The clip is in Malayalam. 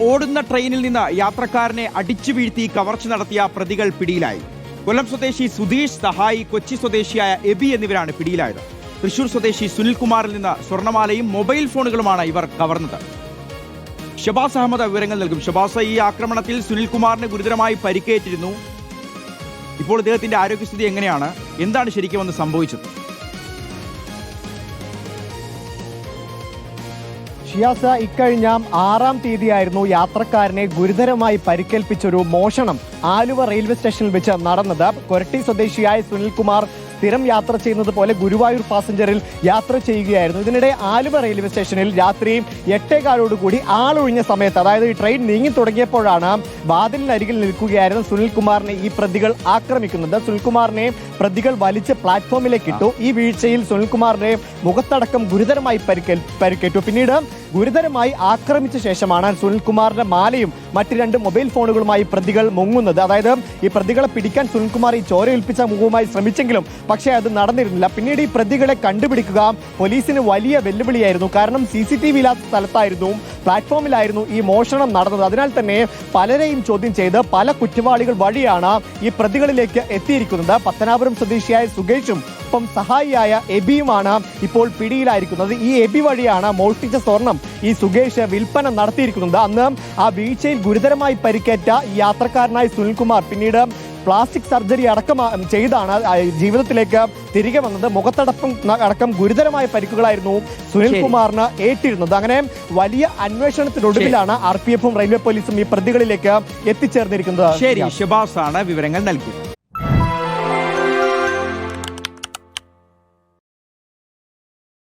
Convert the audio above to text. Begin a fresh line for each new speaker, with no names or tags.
ഓടുന്ന ട്രെയിനിൽ നിന്ന് യാത്രക്കാരനെ അടിച്ചു വീഴ്ത്തി കവർച്ച നടത്തിയ പ്രതികൾ പിടിയിലായി. കൊല്ലം സ്വദേശി സുധീഷ്, സഹായി, കൊച്ചി സ്വദേശിയായ എബി എന്നിവരാണ് പിടിയിലായത്. തൃശൂർ സ്വദേശി സുനിൽകുമാറിൽ നിന്ന് സ്വർണ്ണമാലയും മൊബൈൽ ഫോണുകളുമാണ് ഇവർ കവർന്നത്. ഷബാസ് അഹമ്മദ് വിവരങ്ങൾ നൽകും. ഷബാസ്, ഈ ആക്രമണത്തിൽ സുനിൽകുമാറിന് ഗുരുതരമായി പരിക്കേറ്റിരുന്നു. ഇപ്പോൾ ഇദ്ദേഹത്തിന്റെ ആരോഗ്യസ്ഥിതി എങ്ങനെയാണ്? എന്താണ് ശരിക്കും വന്ന് സംഭവിച്ചത്?
ഷിയാസ്, ഇക്കഴിഞ്ഞ 6-ാം തീയതിയായിരുന്നു യാത്രക്കാരനെ ഗുരുതരമായി പരിക്കേൽപ്പിച്ചൊരു മോഷണം ആലുവ റെയിൽവേ സ്റ്റേഷനിൽ വെച്ച് നടന്നത്. കൊരട്ടി സ്വദേശിയായ സുനിൽകുമാർ സ്ഥിരം യാത്ര ചെയ്യുന്നത് പോലെ ഗുരുവായൂർ പാസഞ്ചറിൽ യാത്ര ചെയ്യുകയായിരുന്നു. ഇതിനിടെ ആലുവ റെയിൽവേ സ്റ്റേഷനിൽ രാത്രി 8:15 ആളൊഴിഞ്ഞ സമയത്ത്, അതായത് ഈ ട്രെയിൻ നീങ്ങി തുടങ്ങിയപ്പോഴാണ് വാതിലിനരികിൽ നിൽക്കുകയായിരുന്നു സുനിൽകുമാറിനെ ഈ പ്രതികൾ ആക്രമിക്കുന്നത്. സുനിൽകുമാറിനെ പ്രതികൾ വലിച്ച് പ്ലാറ്റ്ഫോമിലേക്ക് ഇട്ടു. ഈ വീഴ്ചയിൽ സുനിൽകുമാറിന്റെ മുഖത്തടക്കം ഗുരുതരമായി പരിക്കേറ്റു. പിന്നീട് ഗുരുതരമായി ആക്രമിച്ച ശേഷമാണ് സുനിൽകുമാറിന്റെ മാലയും മറ്റ് 2 മൊബൈൽ ഫോണുകളുമായി പ്രതികൾ മുങ്ങുന്നത്. അതായത് ഈ പ്രതികളെ പിടിക്കാൻ സുനിൽകുമാർ ഈ ചോരയേൽപ്പിച്ച മുഖവുമായി ശ്രമിച്ചെങ്കിലും പക്ഷേ അത് നടന്നിരുന്നില്ല. പിന്നീട് ഈ പ്രതികളെ കണ്ടുപിടിക്കുക പോലീസിന് വലിയ വെല്ലുവിളിയായിരുന്നു. കാരണം CCTV ഇല്ലാത്ത സ്ഥലത്തായിരുന്നു, പ്ലാറ്റ്ഫോമിലായിരുന്നു ഈ മോഷണം നടന്നത്. അതിനാൽ തന്നെ പലരെയും ചോദ്യം ചെയ്ത് പല കുറ്റവാളികൾ വഴിയാണ് ഈ പ്രതികളിലേക്ക് എത്തിയിരിക്കുന്നത്. പത്തനാപുരം സ്വദേശിയായ സുകേഷും ഒപ്പം സഹായിയായ എബിയുമാണ് ഇപ്പോൾ പിടിയിലായിരിക്കുന്നത്. ഈ എബി വഴിയാണ് മോഷ്ടിച്ച സ്വർണം ഈ സുകേഷ് വിൽപ്പന നടത്തിയിരിക്കുന്നത്. അന്ന് ആ വീഴ്ചയിൽ ഗുരുതരമായി പരിക്കേറ്റ യാത്രക്കാരനായ സുനിൽകുമാർ പിന്നീട് പ്ലാസ്റ്റിക് സർജറി അടക്കം ചെയ്താണ് ജീവിതത്തിലേക്ക് തിരികെ വന്നത്. മുഖത്തടക്കം ഗുരുതരമായ പരിക്കുകളായിരുന്നു സുനിൽകുമാറിന് ഏറ്റിരുന്നത്. അങ്ങനെ വലിയ അന്വേഷണത്തിനൊടുവിലാണ് RPF-ഉം റെയിൽവേ പോലീസും ഈ പ്രതികളിലേക്ക് എത്തിച്ചേർന്നിരിക്കുന്നത്.
ശരി, ഷബാസ് ആണ് വിവരങ്ങൾ നൽകിയത്.